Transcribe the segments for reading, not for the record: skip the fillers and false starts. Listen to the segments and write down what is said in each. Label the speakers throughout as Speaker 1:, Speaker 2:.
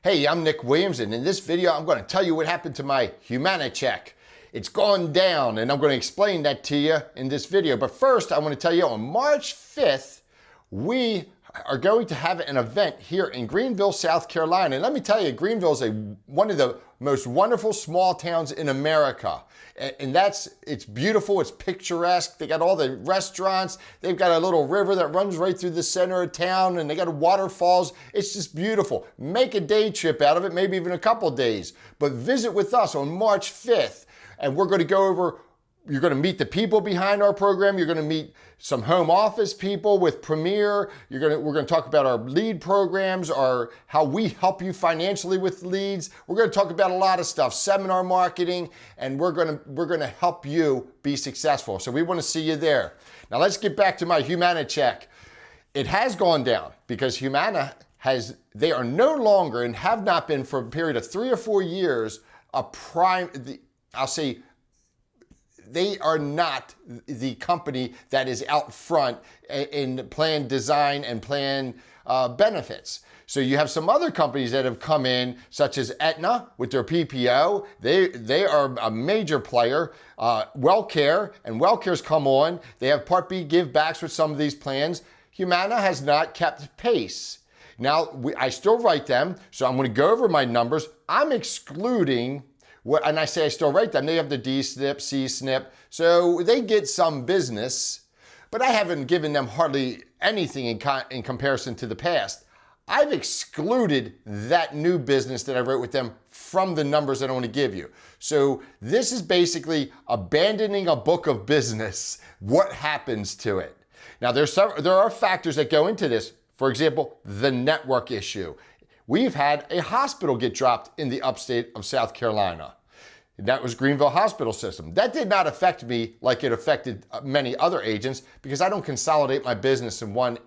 Speaker 1: Hey, I'm Nick Williams, and in this video, I'm going to tell you what happened to my Humana check. It's gone down, and I'm going to explain that to you in this video. But first, I want to tell you on March 5th, we are going to have an event here in Greenville, South Carolina. And let me tell you, Greenville is one of the most wonderful small towns in America. And it's beautiful, it's picturesque. They got all the restaurants. They've got a little river that runs right through the center of town, and they got waterfalls. It's just beautiful. Make a day trip out of it, maybe even a couple days. But visit with us on March 5th, and we're going to go over. You're going to meet the people behind our program. You're going to meet some home office people with Premier. We're going to talk about our lead programs, how we help you financially with leads. We're going to talk about a lot of stuff, seminar marketing, and we're going to help you be successful. So we want to see you there. Now let's get back to my Humana check. It has gone down because Humana they are no longer and have not been for a period of 3 or 4 years they are not the company that is out front in plan design and plan benefits. So you have some other companies that have come in, such as Aetna with their PPO. They are a major player. WellCare, and WellCare's come on. They have Part B give backs with some of these plans. Humana has not kept pace. Now, I still write them, so I'm going to go over my numbers. I'm excluding and I say I still write them. They have the D-SNP, C-SNP, so they get some business, but I haven't given them hardly anything in comparison to the past. I've excluded that new business that I wrote with them from the numbers that I want to give you. So this is basically abandoning a book of business. What happens to it? Now there are factors that go into this. For example, the network issue. We've had a hospital get dropped in the upstate of South Carolina. That was Greenville Hospital System. That did not affect me like it affected many other agents because I don't consolidate my business in one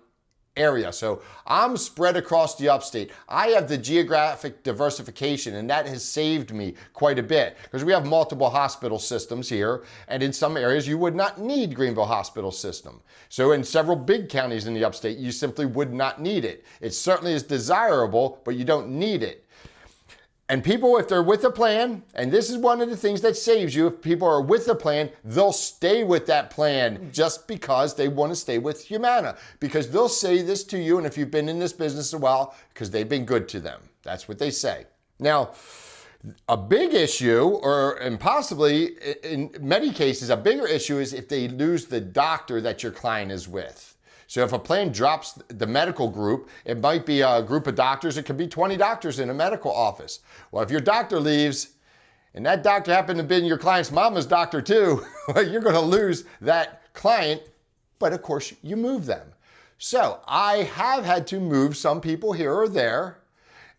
Speaker 1: area. So I'm spread across the upstate. I have the Geographic Diversification, and that has saved me quite a bit because we have multiple hospital systems here, and in some areas you would not need Greenville Hospital System. So in several big counties in the upstate, you simply would not need it. It certainly is desirable, but you don't need it. And people, if they're with a plan, and this is one of the things that saves you, if people are with a plan, they'll stay with that plan just because they want to stay with Humana. Because they'll say this to you, and if you've been in this business a while, because they've been good to them. That's what they say. Now, a big issue, and possibly in many cases, a bigger issue is if they lose the doctor that your client is with. So if a plan drops the medical group, it might be a group of doctors. It could be 20 doctors in a medical office. Well, if your doctor leaves, and that doctor happened to be your client's mama's doctor too, you're going to lose that client, but of course you move them. So I have had to move some people here or there,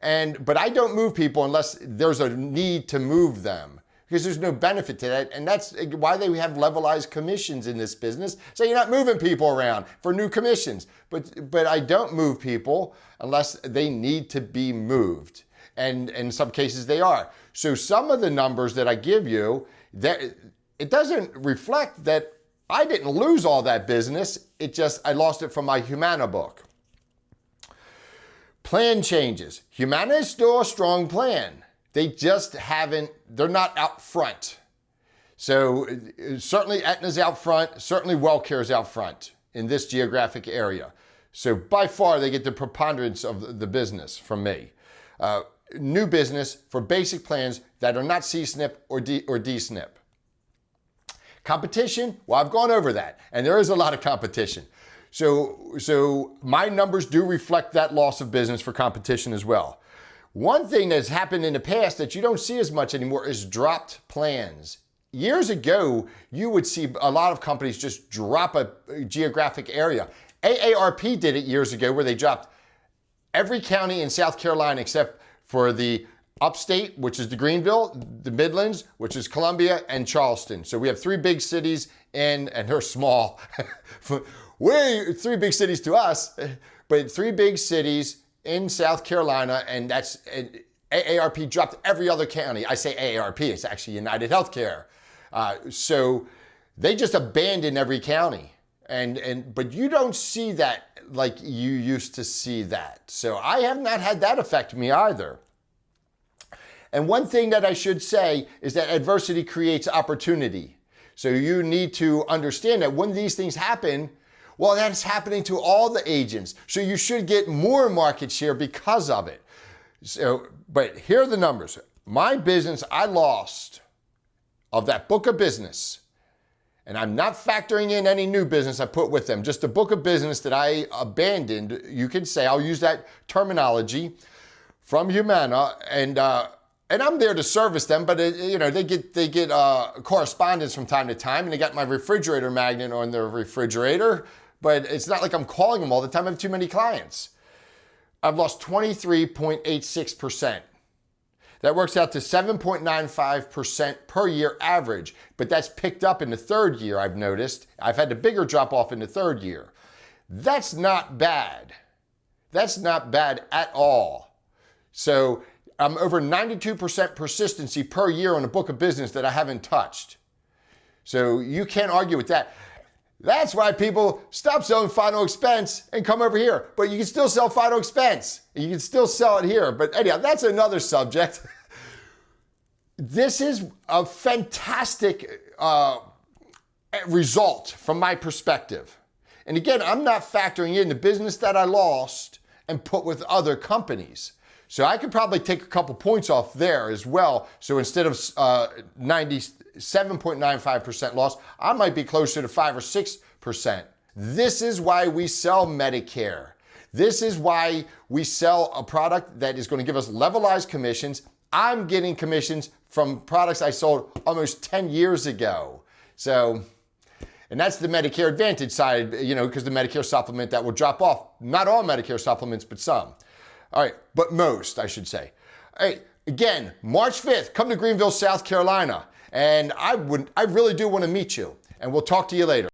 Speaker 1: but I don't move people unless there's a need to move them. Because there's no benefit to that, and that's why they have levelized commissions in this business. So you're not moving people around for new commissions. But I don't move people unless they need to be moved. And in some cases they are. So some of the numbers that I give you, it doesn't reflect that I didn't lose all that business. I lost it from my Humana book. Plan changes. Humana is still a strong plan. They just they're not out front. So certainly Aetna's out front, certainly WellCare's out front in this geographic area. So by far they get the preponderance of the business from me. New business for basic plans that are not C-SNP or D-SNP. Competition, well, I've gone over that, and there is a lot of competition. So my numbers do reflect that loss of business for competition as well. One thing that's happened in the past that you don't see as much anymore is dropped plans. Years ago, you would see a lot of companies just drop a geographic area. AARP did it years ago where they dropped every county in South Carolina except for the upstate, which is the Greenville, the Midlands, which is Columbia, and Charleston. So we have 3 big cities and they're small. 3 big cities to us, but 3 big cities in South Carolina, and AARP dropped every other county. I say AARP, it's actually United Healthcare. So they just abandoned every county. But you don't see that like you used to see that. So I have not had that affect me either. And one thing that I should say is that adversity creates opportunity. So you need to understand that when these things happen, well, that's happening to all the agents. So you should get more market share because of it. So, but here are the numbers. My business, I lost of that book of business, and I'm not factoring in any new business I put with them, just a book of business that I abandoned, you can say, I'll use that terminology, from Humana, and I'm there to service them, but they get correspondence from time to time, and they got my refrigerator magnet on their refrigerator, but it's not like I'm calling them all the time. I have too many clients. I've lost 23.86%. That works out to 7.95% per year average, but that's picked up in the third year, I've noticed. I've had the bigger drop off in the third year. That's not bad. That's not bad at all. So I'm over 92% persistency per year on a book of business that I haven't touched. So you can't argue with that. That's why people stop selling final expense and come over here. But you can still sell final expense. You can still sell it here. But anyhow, that's another subject. This is a fantastic result from my perspective. And again, I'm not factoring in the business that I lost and put with other companies. So I could probably take a couple points off there as well. So instead of 97.95% loss, I might be closer to 5 or 6%. This is why we sell Medicare. This is why we sell a product that is going to give us levelized commissions. I'm getting commissions from products I sold almost 10 years ago. So, and that's the Medicare Advantage side, because the Medicare supplement that will drop off. Not all Medicare supplements, but some. All right, but most, I should say. All right, again, March 5th, come to Greenville, South Carolina. And I really do want to meet you. And we'll talk to you later.